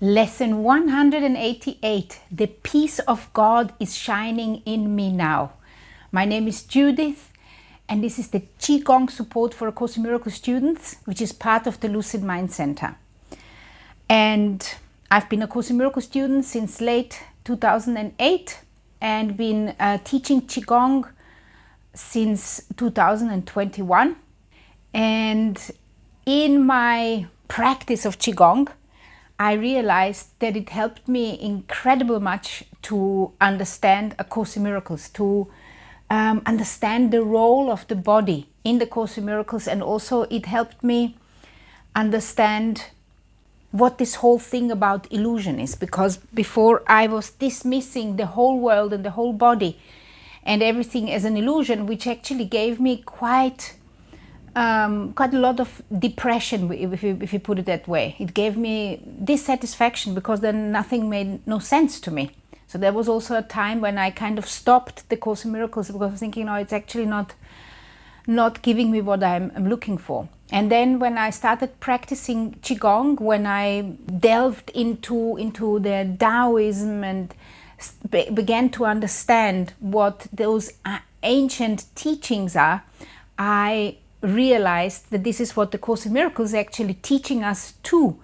Lesson 188, the peace of God is shining in me now. My name is Judith, and this is the Qigong support for A Course in Miracles students, which is part of the Lucid Mind Center. And I've been a Course in Miracles student since late 2008 and been teaching Qigong since 2021. And in my practice of Qigong, I realized that it helped me incredibly much to understand A Course in Miracles, to understand the role of the body in the Course in Miracles, and also it helped me understand what this whole thing about illusion is, because before I was dismissing the whole world and the whole body and everything as an illusion, which actually gave me quite a lot of depression, if you put it that way. It gave me dissatisfaction because then nothing made no sense to me. So there was also a time when I kind of stopped the Course in Miracles because I was thinking, no, it's actually not giving me what I'm looking for. And then when I started practicing Qigong, when I delved into the Taoism and began to understand what those ancient teachings are, I realized that this is what the Course in Miracles is actually teaching us too.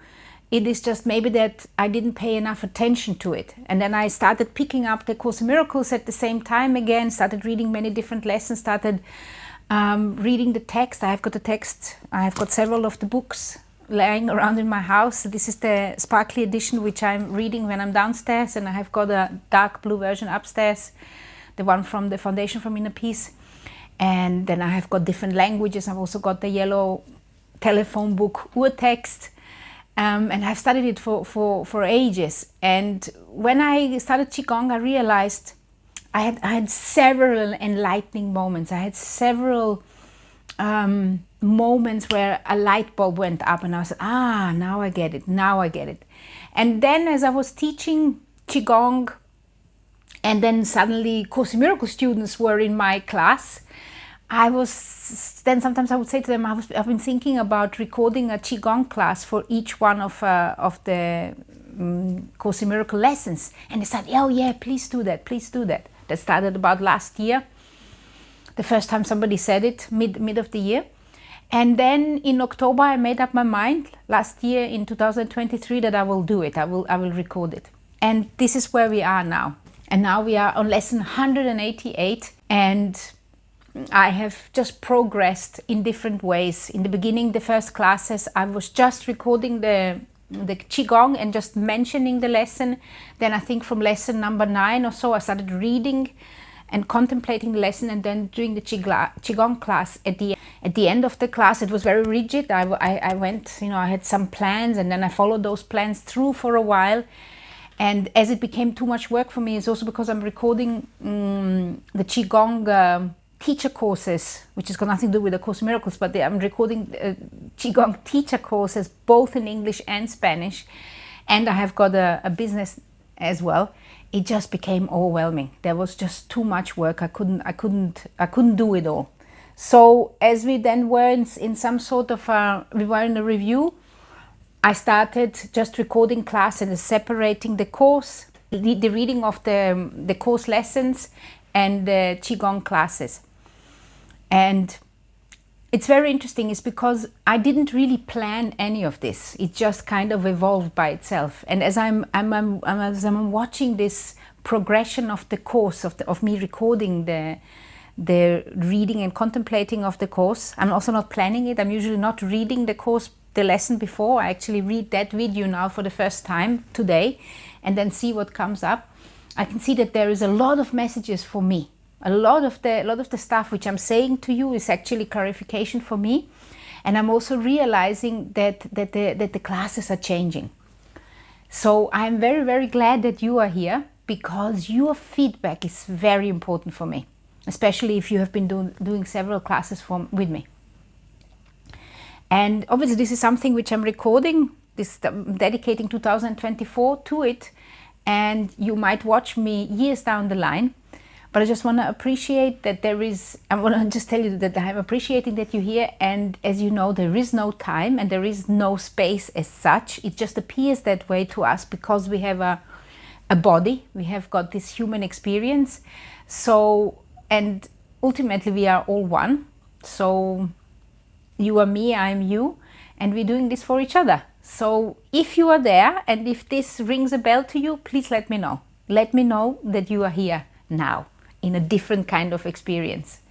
It is just maybe that I didn't pay enough attention to it. And then I started picking up the Course in Miracles at the same time again, started reading many different lessons, started reading the text. I have got the text, I have got several of the books lying around in my house. This is the sparkly edition which I'm reading when I'm downstairs, and I have got a dark blue version upstairs, the one from the Foundation from Inner Peace. And then I have got different languages. I've also got the yellow telephone book Urtext, and I've studied it for ages. And when I started Qigong, I realized I had several enlightening moments. I had several moments where a light bulb went up and I said, now I get it, now I get it. And then as I was teaching Qigong, and then suddenly Course in Miracles students were in my class, sometimes I would say to them, I've been thinking about recording a Qigong class for each one of the Course in Miracle lessons. And they said, oh yeah, please do that, please do that. That started about last year. The first time somebody said it, mid of the year. And then in October, I made up my mind last year in 2023 that I will do it. I will record it. And this is where we are now. And now we are on lesson 188, and I have just progressed in different ways. In the beginning, the first classes, I was just recording the Qigong and just mentioning the lesson. Then I think from lesson number 9 or so, I started reading and contemplating the lesson, and then doing the Qigong class. At the end of the class, it was very rigid. I went, I had some plans, and then I followed those plans through for a while. And as it became too much work for me, it's also because I'm recording the Qigong teacher courses, which has got nothing to do with the Course in Miracles, but I'm recording Qigong teacher courses both in English and Spanish, and I have got a business as well. It just became overwhelming. There was just too much work. I couldn't do it all. So as we then were in some sort of we were in a review, I started just recording class and separating the course, the reading of the course lessons and the Qigong classes. And it's very interesting, is because I didn't really plan any of this. It just kind of evolved by itself. And as I'm watching this progression of the course, of me recording the reading and contemplating of the course, I'm also not planning it. I'm usually not reading the lesson before. I actually read that video now for the first time today, and then see what comes up. I can see that there is a lot of messages for me. A lot of the stuff which I'm saying to you is actually clarification for me, and I'm also realizing that the classes are changing. So I'm very, very glad that you are here, because your feedback is very important for me, especially if you have been doing several classes with me. And obviously this is something which I'm recording, dedicating 2024 to it, and you might watch me years down the line. But I just want to appreciate that I want to just tell you that I'm appreciating that you're here. And as you know, there is no time and there is no space as such. It just appears that way to us because we have a body. We have got this human experience. So, and ultimately we are all one. So you are me, I am you, and we're doing this for each other. So if you are there and if this rings a bell to you, please let me know. Let me know that you are here now in a different kind of experience.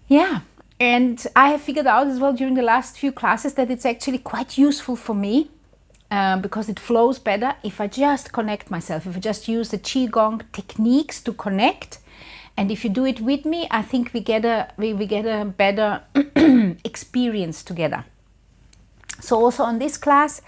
Yeah, and I have figured out as well during the last few classes that it's actually quite useful for me because it flows better if I just connect myself, if I just use the Qigong techniques to connect. And if you do it with me, I think we get a better experience together. So also on this class,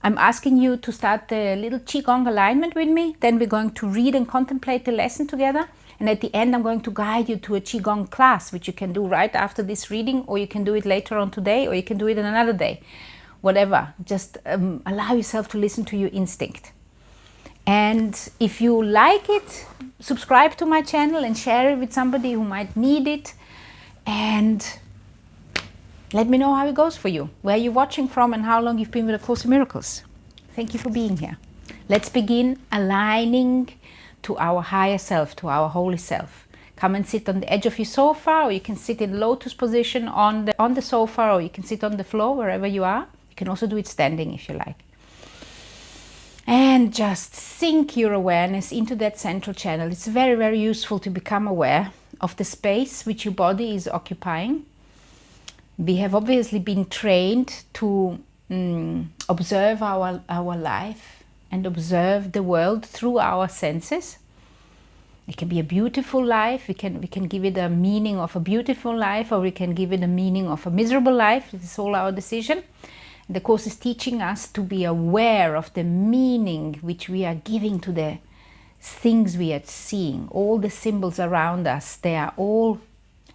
I'm asking you to start the little Qigong alignment with me. Then we're going to read and contemplate the lesson together. And at the end, I'm going to guide you to a Qigong class, which you can do right after this reading, or you can do it later on today, or you can do it on another day. Whatever, just allow yourself to listen to your instinct. And if you like it, subscribe to my channel and share it with somebody who might need it. And let me know how it goes for you, where you're watching from and how long you've been with A Course in Miracles. Thank you for being here. Let's begin aligning to our higher self, to our holy self. Come and sit on the edge of your sofa, or you can sit in lotus position on the sofa, or you can sit on the floor, wherever you are. You can also do it standing if you like. And just sink your awareness into that central channel. It's very, very useful to become aware of the space which your body is occupying. We have obviously been trained to observe our life and observe the world through our senses. It can be a beautiful life. We can give it a meaning of a beautiful life, or we can give it a meaning of a miserable life. This is all our decision. The Course is teaching us to be aware of the meaning which we are giving to the things we are seeing. All the symbols around us, they are all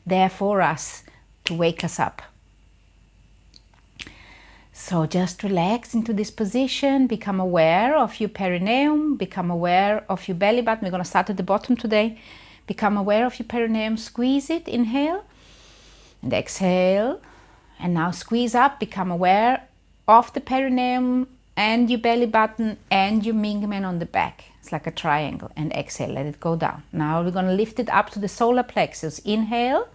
there for us to wake us up. So just relax into this position, become aware of your perineum, become aware of your belly button. We're going to start at the bottom today. Become aware of your perineum, squeeze it, inhale, and exhale. And now squeeze up, become aware of the perineum and your belly button and your Mingmen on the back. It's like a triangle. And exhale, let it go down. Now we're going to lift it up to the solar plexus. Inhale.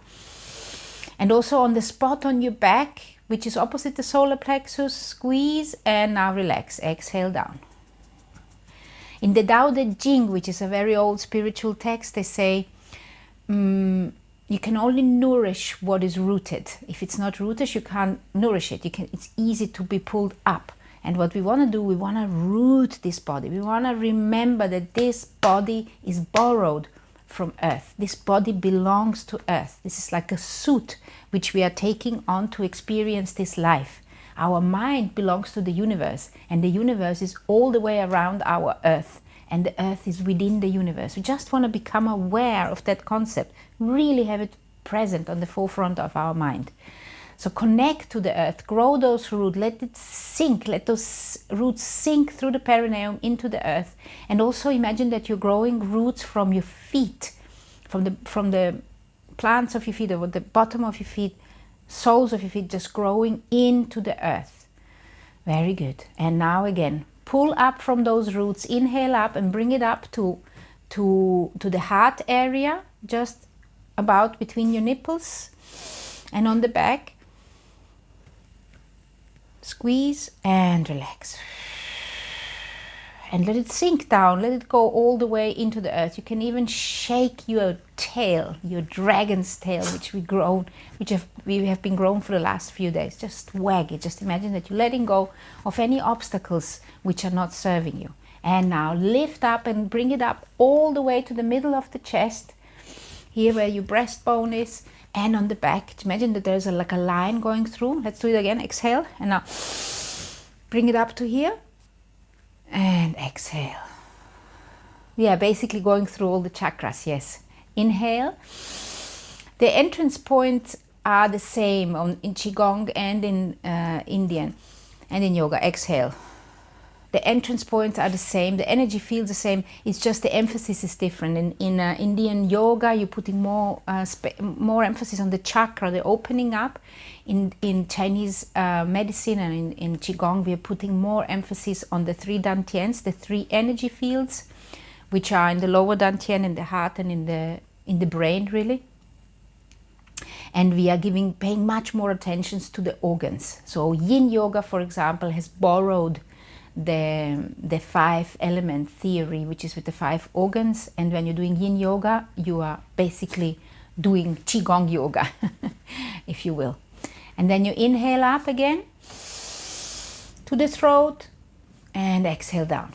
And also on the spot on your back, which is opposite the solar plexus, squeeze, and now relax. Exhale down. In the Tao Te Ching, which is a very old spiritual text, they say, you can only nourish what is rooted. If it's not rooted, you can't nourish it. It's easy to be pulled up. And what we want to do, we want to root this body. We want to remember that this body is borrowed from earth. This body belongs to earth. This is like a suit which we are taking on to experience this life. Our mind belongs to the universe, and the universe is all the way around our earth, and the earth is within the universe. We just want to become aware of that concept, really have it present on the forefront of our mind. So connect to the earth, grow those roots, let it sink, let those roots sink through the perineum into the earth. And also imagine that you're growing roots from your feet, from the plants of your feet, or the bottom of your feet, soles of your feet, just growing into the earth. Very good. And now again, pull up from those roots, inhale up and bring it up to the heart area, just about between your nipples and on the back. Squeeze and relax. And let it sink down, let it go all the way into the earth. You can even shake your tail, your dragon's tail, which we have been grown for the last few days. Just wag it. Just imagine that you're letting go of any obstacles which are not serving you. And now lift up and bring it up all the way to the middle of the chest, here where your breastbone is, and on the back. Imagine that there's like a line going through. Let's do it again. Exhale, and now bring it up to here, and exhale. Yeah, basically going through all the chakras. Yes. Inhale. The entrance points are the same in Qigong and in Indian and in yoga. Exhale. The entrance points are the same, the energy feels the same, it's just the emphasis is different. In Indian yoga, you're putting more emphasis on the chakra, the opening up. In Chinese medicine and in Qigong, we are putting more emphasis on the 3 dantians, the 3 energy fields, which are in the lower dantian, in the heart, and in the brain, really. And we are paying much more attention to the organs. So Yin Yoga, for example, has borrowed the 5 element theory, which is with the 5 organs. And when you're doing Yin Yoga, you are basically doing Qigong Yoga, if you will. And then you inhale up again to the throat and exhale down.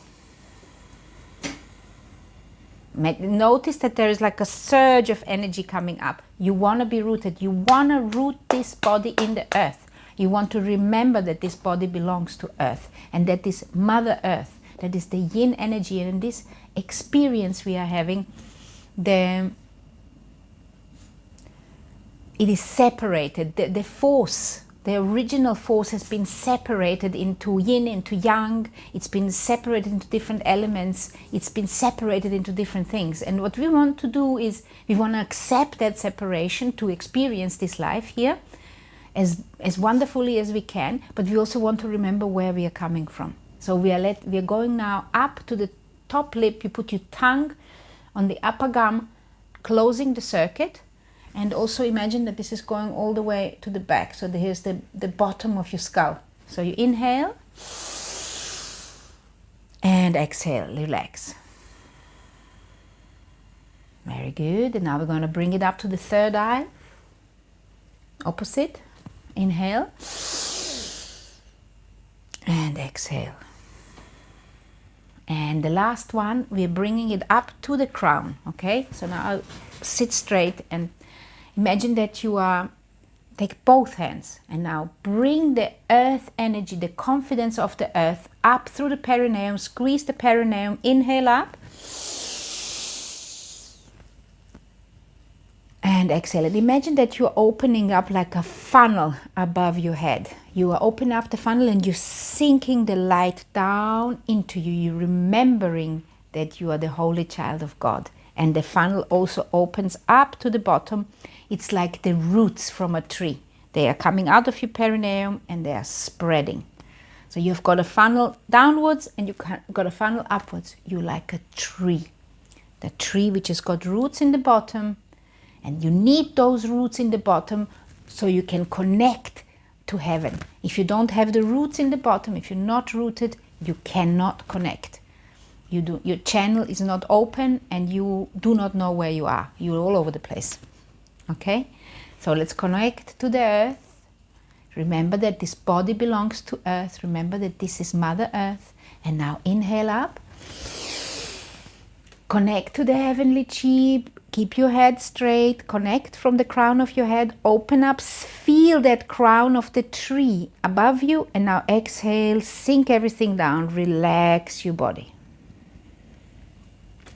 Notice that there is like a surge of energy coming up. You want to be rooted. You want to root this body in the earth. You want to remember that this body belongs to earth and that this Mother Earth, that is the yin energy, and in this experience we are having, it is separated. The force, the original force has been separated into yin, into yang. It's been separated into different elements. It's been separated into different things. And what we want to do is we want to accept that separation to experience this life here as wonderfully as we can, but we also want to remember where we are coming from. So we are going now up to the top lip. You put your tongue on the upper gum, closing the circuit. And also imagine that this is going all the way to the back. So here's the bottom of your skull. So you inhale and exhale, relax. Very good. And now we're going to bring it up to the third eye. Opposite. Inhale and exhale. And the last one, we're bringing it up to the crown. Okay? So now I'll sit straight and imagine that you take both hands and now bring the earth energy, the confidence of the earth up through the perineum, squeeze the perineum, inhale up and exhale. And imagine that you're opening up like a funnel above your head. You are opening up the funnel and you're sinking the light down into you. You're remembering that you are the holy child of God. And the funnel also opens up to the bottom. It's like the roots from a tree. They are coming out of your perineum and they are spreading. So you've got a funnel downwards and you've got a funnel upwards. You're like a tree. The tree which has got roots in the bottom. And you need those roots in the bottom so you can connect to heaven. If you don't have the roots in the bottom, if you're not rooted, you cannot connect. Your channel is not open and you do not know where you are. You're all over the place. Okay? So let's connect to the earth. Remember that this body belongs to earth. Remember that this is Mother Earth. And now inhale up. Connect to the heavenly chi. Keep your head straight. Connect from the crown of your head. Open up. Feel that crown of the tree above you. And now exhale. Sink everything down. Relax your body.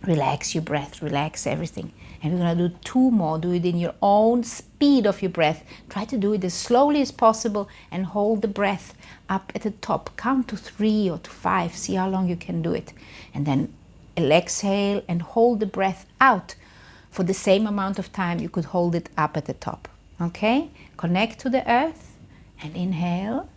Relax your breath. Relax everything. And we're going to do 2 more. Do it in your own speed of your breath. Try to do it as slowly as possible and hold the breath up at the top. Count to 3 or to 5. See how long you can do it. And then exhale and hold the breath out for the same amount of time you could hold it up at the top. Okay? Connect to the earth and inhale.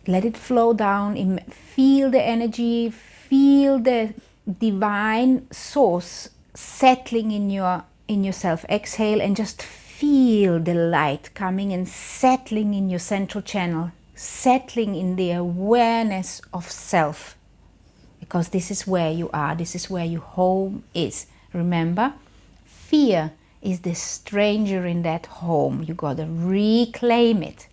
Let it flow down. Feel the energy. Feel the divine source settling in yourself. Exhale and just feel the light coming and settling in your central channel. Settling in the awareness of self. Because this is where you are. This is where your home is. Remember, fear is the stranger in that home. You got to reclaim it.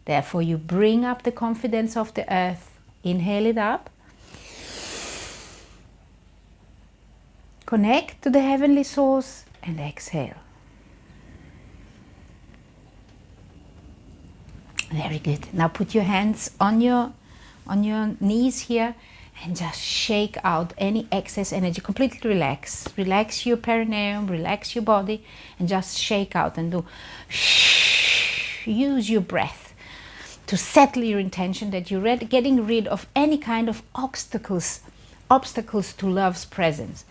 Therefore, you bring up the confidence of the earth. Inhale it up. Connect to the heavenly source and exhale. Very good. Now put your hands on your knees here and just shake out any excess energy. Completely relax. Relax your perineum, relax your body, and just shake out and do. Use your breath. to settle your intention that you're getting rid of any kind of obstacles to love's presence.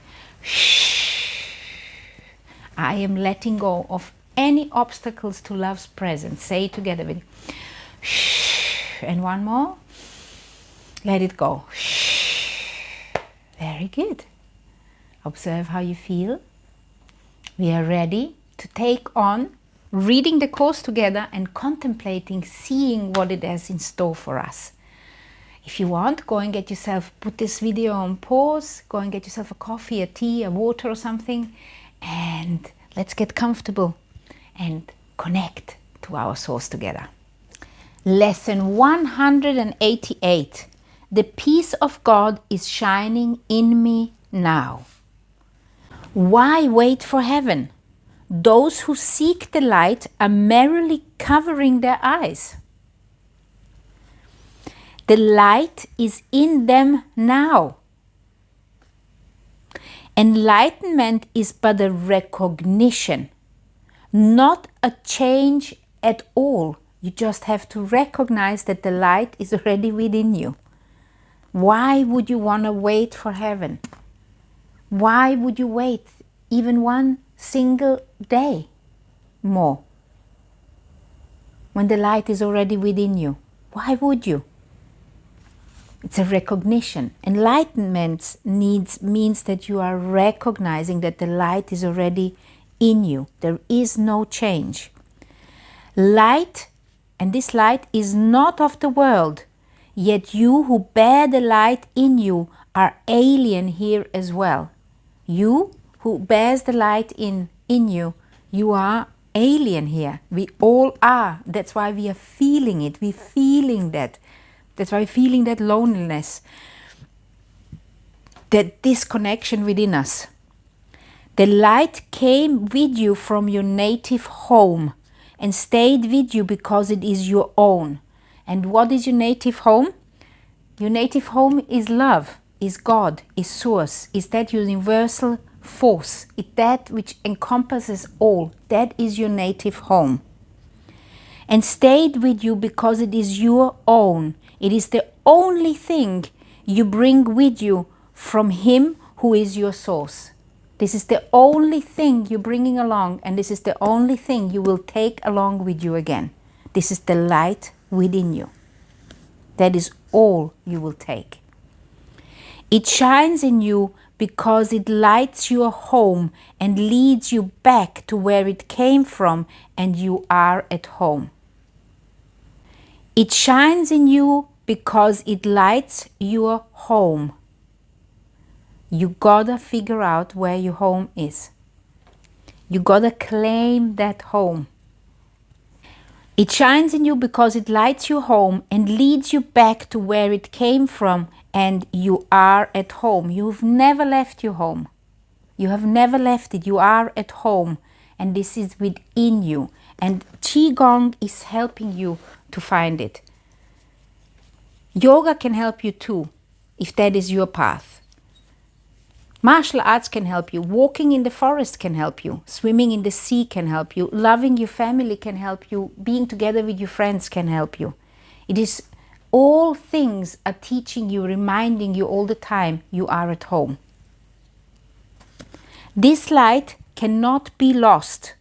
I am letting go of any obstacles to love's presence. Say it together with me. And one more. Let it go. Very good. Observe how you feel. We are ready to take on reading the course together and contemplating, seeing what it has in store for us. If you want, go and get yourself, put this video on pause, go and get yourself a coffee, a tea, a water or something, and let's get comfortable and connect to our source together. Lesson 188. The peace of God is shining in me now. Why wait for heaven? Those who seek the light are merely covering their eyes. The light is in them now. Enlightenment is but a recognition, not a change at all. You just have to recognize that the light is already within you. Why would you want to wait for heaven? Why would you wait even one single day more when the light is already within you? Why would you? It's a recognition. Enlightenment means that you are recognizing that the light is already in you. There is no change. Light, and this light is not of the world, yet you who bear the light in you are alien here as well. You who bears the light in you, you are alien here. We all are. That's why we are feeling it. We're feeling that. That's why we're feeling that loneliness, that disconnection within us. The light came with you from your native home and stayed with you because it is your own. And what is your native home? Your native home is love, is God, is source, is that universal force, is that which encompasses all. That is your native home. And stayed with you because it is your own. It is the only thing you bring with you from Him who is your source. This is the only thing you're bringing along, and this is the only thing you will take along with you again. This is the light within you. That is all you will take. It shines in you because it lights your home and leads you back to where it came from, and you are at home. It shines in you because it lights your home. You gotta figure out where your home is. You gotta claim that home. It shines in you because it lights your home and leads you back to where it came from, and you are at home. You've never left your home. You have never left it. You are at home, and this is within you. And Qigong is helping you to find it. Yoga can help you too, if that is your path. Martial arts can help you. Walking in the forest can help you. Swimming in the sea can help you. Loving your family can help you. Being together with your friends can help you. It is all things are teaching you, reminding you all the time you are at home. This light cannot be lost.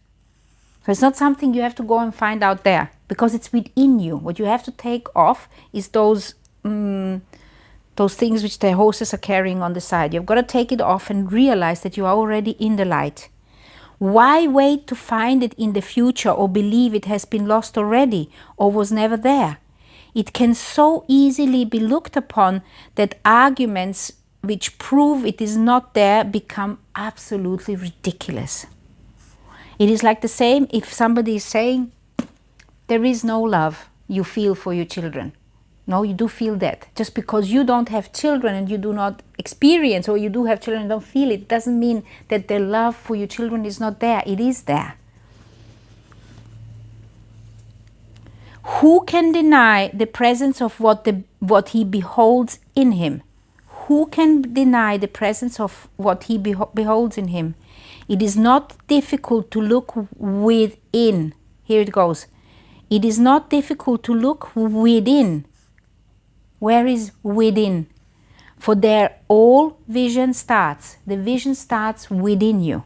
So it's not something you have to go and find out there, because it's within you. What you have to take off is those things which the horses are carrying on the side. You've got to take it off and realize that you are already in the light. Why wait to find it in the future or believe it has been lost already or was never there? It can so easily be looked upon that arguments which prove it is not there become absolutely ridiculous. It is like the same if somebody is saying, there is no love you feel for your children. No, you do feel that. Just because you don't have children and you do not experience, or you do have children and don't feel it, doesn't mean that the love for your children is not there. It is there. Who can deny the presence of what he beholds in him? Who can deny the presence of what he beholds in him? It is not difficult to look within. Here it goes. It is not difficult to look within. Where is within? For there all vision starts. The vision starts within you.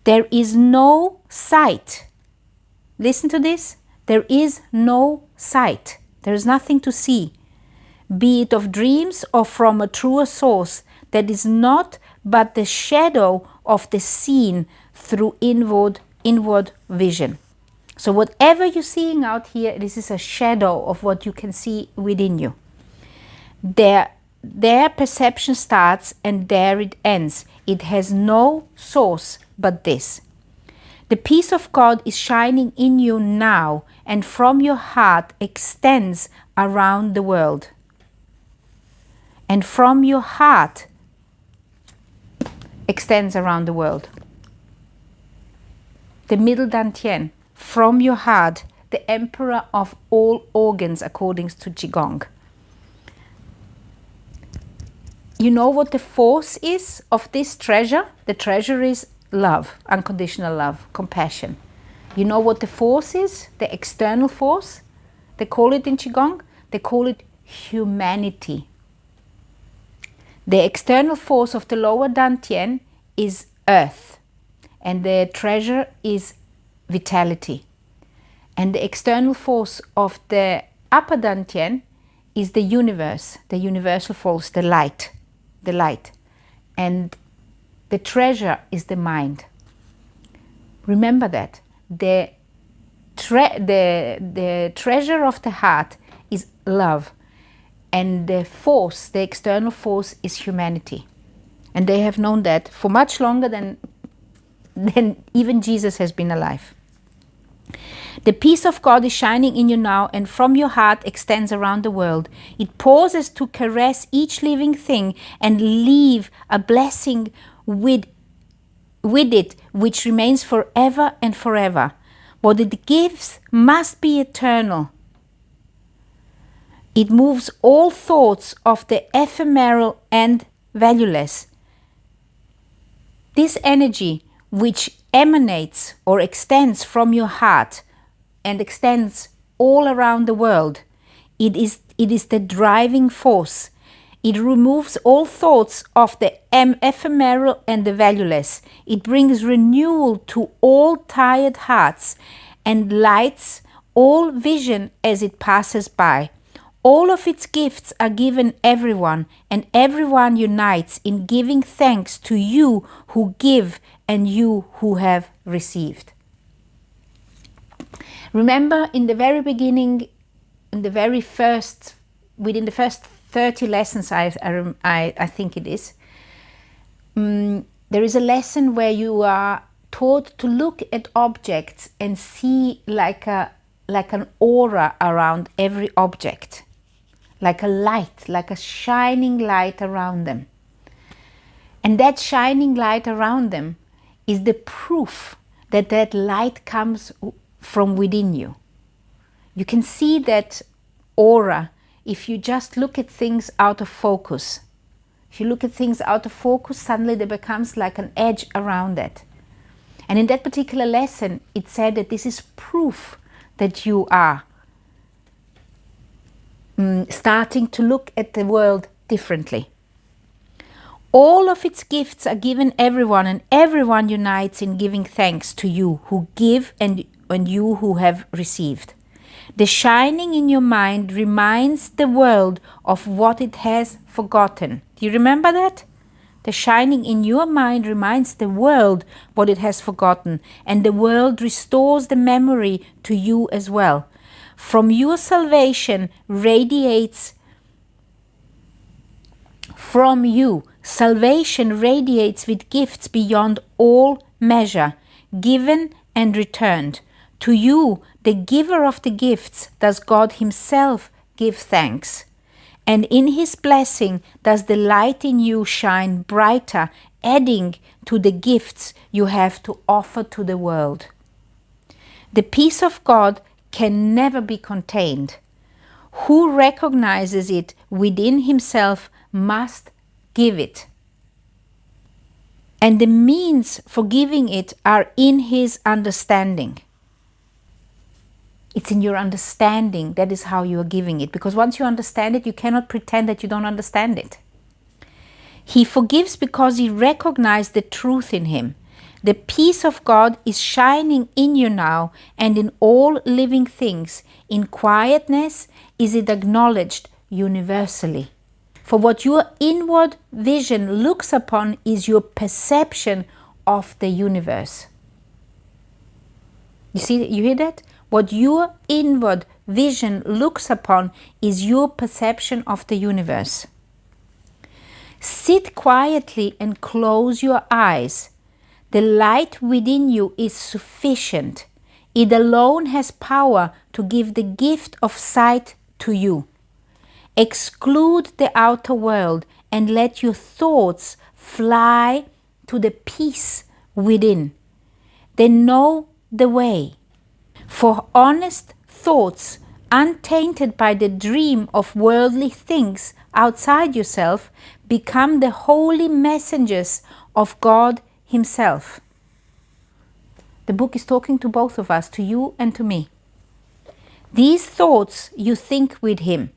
There is no sight. Listen to this. There is no sight. There is nothing to see, be it of dreams or from a truer source, that is not but the shadow of the seen through inward vision. So whatever you're seeing out here, this is a shadow of what you can see within you. Their perception starts and there it ends. It has no source but this. The peace of God is shining in you now and from your heart extends around the world. And from your heart extends around the world. The middle dantian, from your heart, the emperor of all organs according to Qigong. You know what the force is of this treasure? The treasure is love, unconditional love, compassion. You know what the force is? The external force? They call it in Qigong, they call it humanity. The external force of the lower dantian is earth, and the treasure is vitality. And the external force of the upper dantian is the universe, the universal force, the light. And the treasure is the mind. Remember that. The treasure of the heart is love. And the force, the external force, is humanity. And they have known that for much longer than even Jesus has been alive. The peace of God is shining in you now and from your heart extends around the world. It pauses to caress each living thing and leave a blessing with it which remains forever and forever. What it gives must be eternal. It moves all thoughts of the ephemeral and valueless. This energy which emanates or extends from your heart and extends all around the world, it is the driving force. It removes all thoughts of the ephemeral and the valueless. It brings renewal to all tired hearts and lights all vision as it passes by. All of its gifts are given everyone, and everyone unites in giving thanks to you who give and you who have received. Remember, in the very beginning, within the first 30 lessons, I think it is, there is a lesson where you are taught to look at objects and see like an aura around every object. Like a light, like a shining light around them. And that shining light around them is the proof that that light comes from within you. You can see that aura if you just look at things out of focus. If you look at things out of focus, suddenly there becomes like an edge around it. And in that particular lesson, it said that this is proof that you are starting to look at the world differently. All of its gifts are given everyone, and everyone unites in giving thanks to you who give and you who have received. The shining in your mind reminds the world of what it has forgotten. Do you remember that? The shining in your mind reminds the world what it has forgotten, and the world restores the memory to you as well. From your salvation radiates from you. Salvation radiates with gifts beyond all measure, given and returned. To you, the giver of the gifts, does God Himself give thanks. And in His blessing does the light in you shine brighter, adding to the gifts you have to offer to the world. The peace of God can never be contained. Who recognizes it within himself must give it. And the means for giving it are in his understanding. It's in your understanding. That is how you are giving it. Because once you understand it, you cannot pretend that you don't understand it. He forgives because he recognized the truth in him. The peace of God is shining in you now and in all living things. In quietness is it acknowledged universally. For what your inward vision looks upon is your perception of the universe. You hear that? What your inward vision looks upon is your perception of the universe. Sit quietly and close your eyes. The light within you is sufficient. It alone has power to give the gift of sight to you. Exclude the outer world and let your thoughts fly to the peace within. They know the way. For honest thoughts, untainted by the dream of worldly things outside yourself, become the holy messengers of God Himself. The book is talking to both of us, to you and to me. These thoughts you think with Him.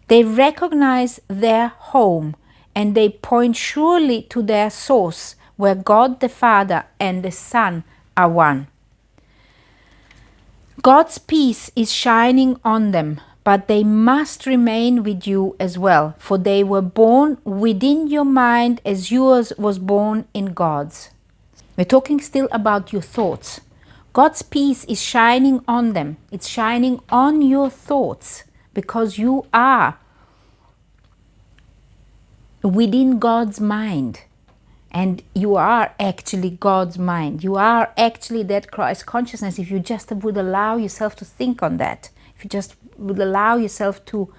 They recognize their home and they point surely to their source, where God the Father and the Son are one. God's peace is shining on them, but they must remain with you as well, for they were born within your mind as yours was born in God's. We're talking still about your thoughts. God's peace is shining on them. It's shining on your thoughts because you are within God's mind. And you are actually God's mind. You are actually that Christ consciousness if you just would allow yourself to think on that. If you just would allow yourself to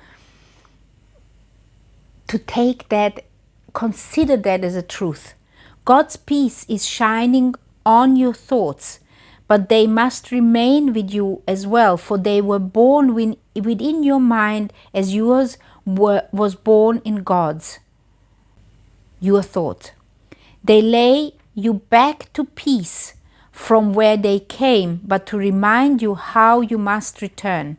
take that, consider that as a truth. God's peace is shining on your thoughts, but they must remain with you as well, for they were born within your mind as yours was born in God's. Your thought. They lay you back to peace from where they came, but to remind you how you must return.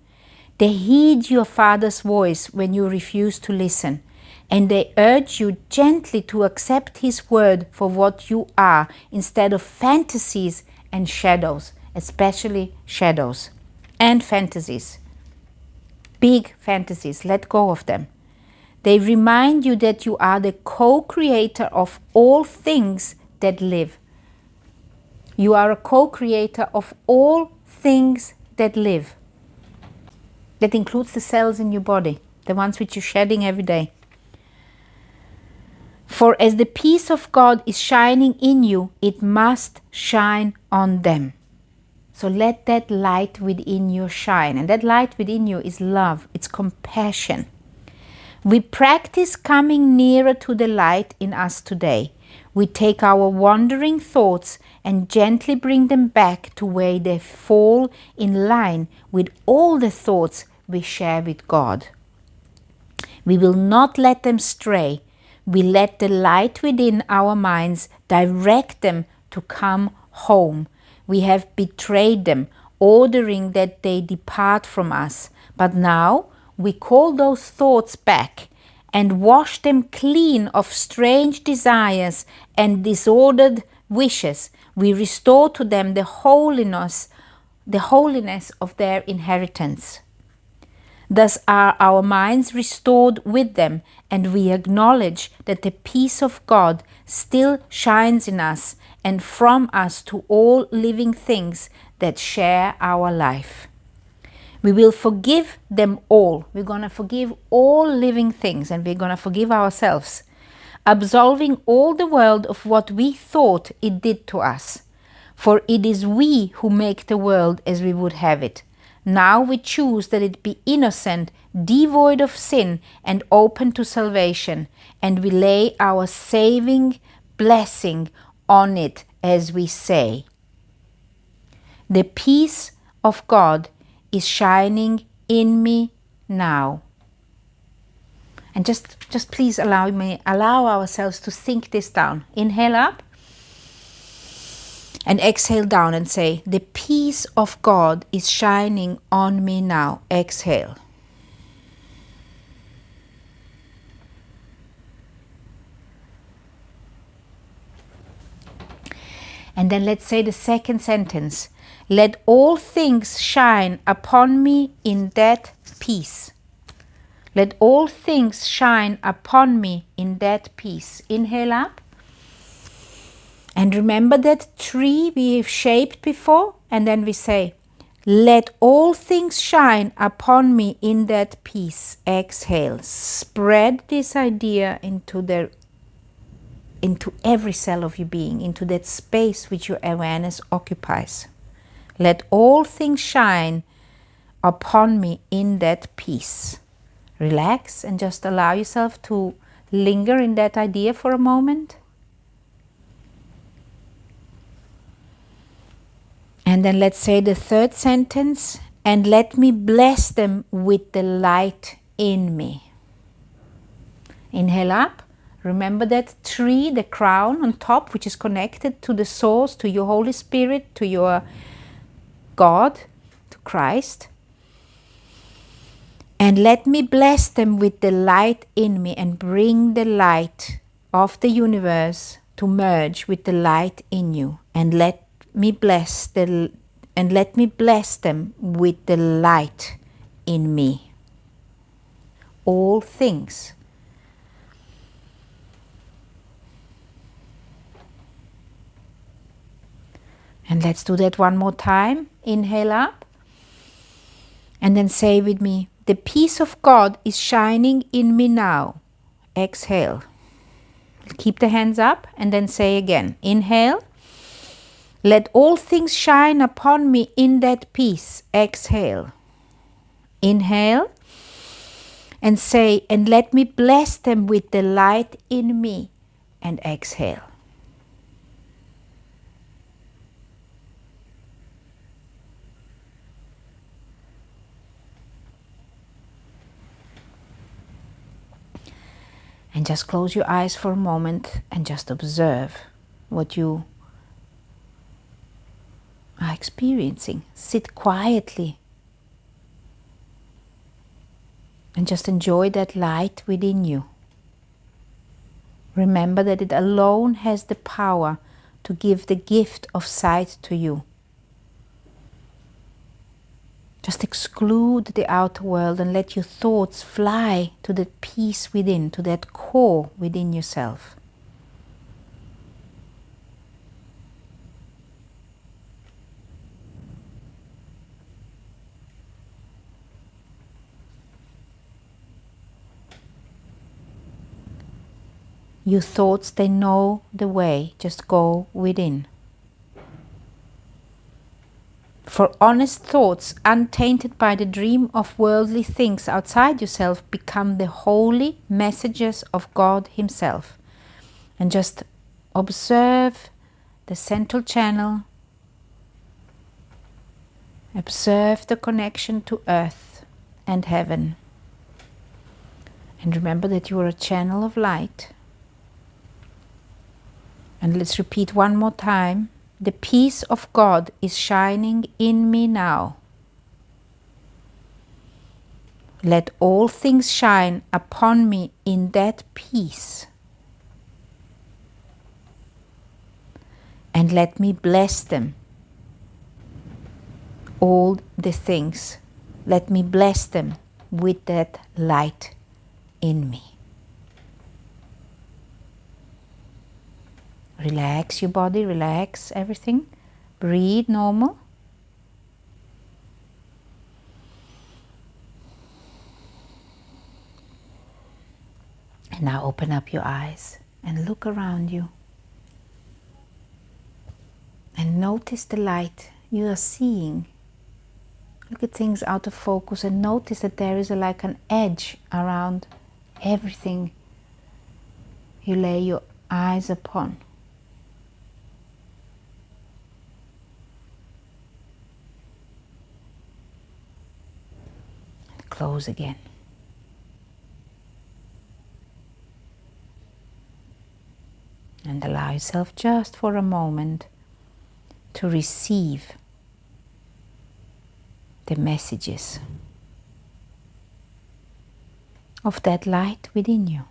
They heed your Father's voice when you refuse to listen, and they urge you gently to accept His word for what you are, instead of fantasies and shadows, especially shadows and fantasies. Big fantasies, let go of them. They remind you that you are the co-creator of all things that live. You are a co-creator of all things that live. That includes the cells in your body, the ones which you're shedding every day. For as the peace of God is shining in you, it must shine on them. So let that light within you shine. And that light within you is love, it's compassion. We practice coming nearer to the light in us today. We take our wandering thoughts and gently bring them back to where they fall in line with all the thoughts we share with God. We will not let them stray. We let the light within our minds direct them to come home. We have betrayed them, ordering that they depart from us. But now we call those thoughts back and wash them clean of strange desires and disordered wishes. We restore to them the holiness of their inheritance. Thus are our minds restored with them, and we acknowledge that the peace of God still shines in us and from us to all living things that share our life. We will forgive them all. We're going to forgive all living things, and we're going to forgive ourselves, absolving all the world of what we thought it did to us. For it is we who make the world as we would have it. Now we choose that it be innocent, devoid of sin, and open to salvation, and we lay our saving blessing on it as we say, "The peace of God is shining in me now." And just please allow ourselves to sink this down. Inhale up And exhale down and say, the peace of God is shining on me now. Exhale. And then let's say the second sentence. Let all things shine upon me in that peace. Let all things shine upon me in that peace. Inhale up. And remember that tree we have shaped before? And then we say, let all things shine upon me in that peace. Exhale. Spread this idea into every cell of your being, into that space which your awareness occupies. Let all things shine upon me in that peace. Relax and just allow yourself to linger in that idea for a moment. And then let's say the third sentence, and let me bless them with the light in me. Inhale up. Remember that tree, the crown on top, which is connected to the source, to your Holy Spirit, to your God, to Christ. And let me bless them with the light in me and bring the light of the universe to merge with the light in you. And let me bless them with the light in me. All things. And let's do that one more time. Inhale up. And then say with me, the peace of God is shining in me now. Exhale. Keep the hands up and then say again. Inhale. Let all things shine upon me in that peace. Exhale. Inhale. And say, and let me bless them with the light in me. And exhale. And just close your eyes for a moment and just observe what you are experiencing. Sit quietly and just enjoy that light within you. Remember that it alone has the power to give the gift of sight to you. Just exclude the outer world and let your thoughts fly to that peace within, to that core within yourself. Your thoughts, they know the way. Just go within. For honest thoughts, untainted by the dream of worldly things outside yourself, become the holy messages of God Himself. And just observe the central channel. Observe the connection to earth and heaven. And remember that you are a channel of light. And let's repeat one more time. The peace of God is shining in me now. Let all things shine upon me in that peace. And let me bless them. All the things. Let me bless them with that light in me. Relax your body, relax everything. Breathe normal. And now open up your eyes and look around you. And notice the light you are seeing. Look at things out of focus and notice that there is like an edge around everything you lay your eyes upon. Close again. And allow yourself just for a moment to receive the messages of that light within you.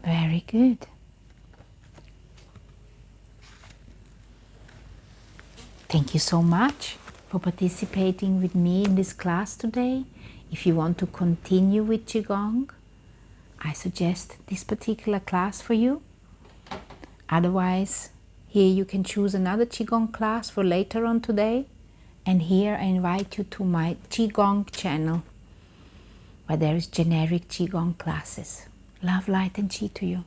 Very good. Thank you so much for participating with me in this class today. If you want to continue with Qigong, I suggest this particular class for you. Otherwise, here you can choose another Qigong class for later on today. And here I invite you to my Qigong channel, where there is generic Qigong classes. Love, light and Qi to you.